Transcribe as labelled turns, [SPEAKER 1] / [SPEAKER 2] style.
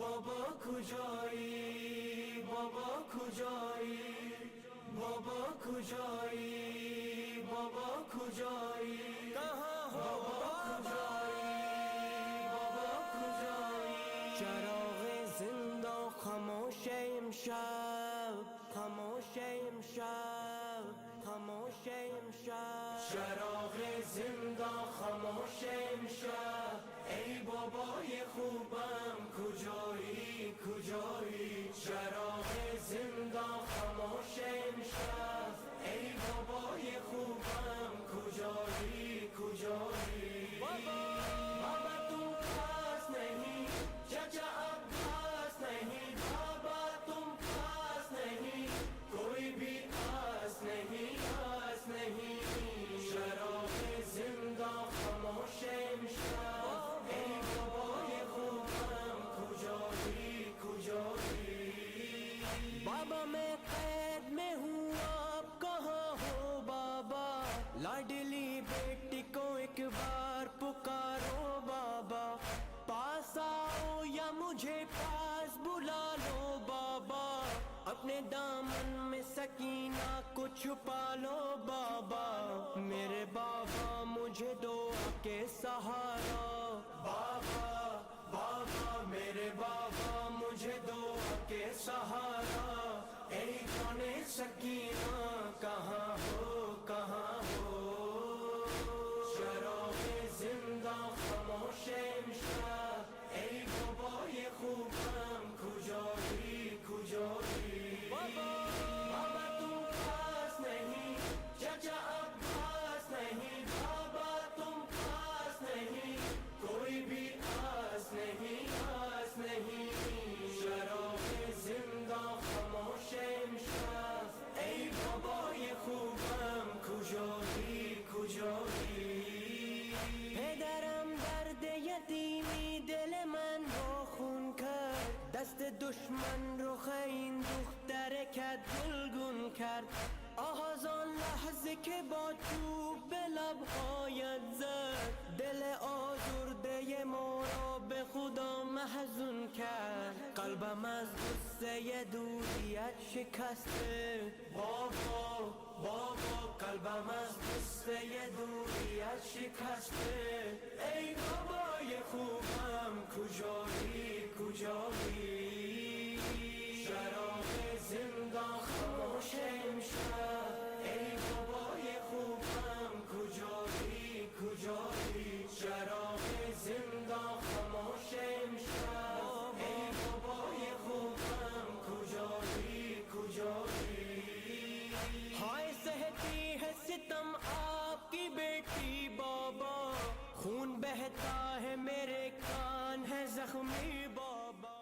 [SPEAKER 1] बाबा खुजाई, बाबा खुजाई, बाबा खुजाई, बाबा खुजाई, कहाँ हो बाबा खुजाई, बाबा खुजाई। चराग़े ज़िंदा खामोश इमशब, खामोश इमशब, खामोश इमशब। चराग़े ज़िंदा खामोश इमशब, ای بابای خوبم کجایی کجایی. چراغ زندان خاموش امشب، ای بابای خوبم کجایی کجایی. بابا तुम खास नहीं, चाचा अब्बास नहीं, बाबा तुम खास नहीं, कोई भी आस नहीं, आस नहीं. चराग़ जिंदा खामोश इमशब, ای بابای خوبم کجایی کجایی. बाबा मैं कैद में हूँ आप कहाँ हो बाबा, लाडली बेटी को एक बार पुकारो बाबा. पास आओ या मुझे पास बुला लो बाबा, अपने दामन में सकीना को छुपा लो बाबा. मेरे बाबा मुझे दो के सहारा, बाबा बाबा मेरे बाबा मुझे दो के सहारा. ऐ कौने सकीना कहाँ हो कहाँ हो. चराग़े जिंदा खामोश इमशब, ای بابای خوبم کجایی کجایی. بابا तुम खास नहीं, चाचा अब्बास नहीं, बाबा तुम खास नहीं, कोई भी आस नहीं, आस नहीं. चराग़े जिंदा खामोश इमशब, ای بابای خوبم کجایی کجایی. پدرم درد یتیمی دل من رو خون کرد، دست دشمن رخ این دختر کد گلگون کرد. آه از آن لحظه که با چوب به لبهایت زد، دل آزرده ما را به خدا محزون کرد. قلبم از غصه دوریت شکسته بابا بابا، قلبم از غصه دوریت شکسته. ای بابای خوبم کجایی کجایی. چراغ زندان خاموش امشب، ای بابای خوبم کجایی کجایی. چراغ زندان خاموش امشب، ای بابای خوبم کجایی کجایی. हाय सहती है सितम आपकी बेटी बाबा, खून बहता है मेरे कान है जख्मी बाबा.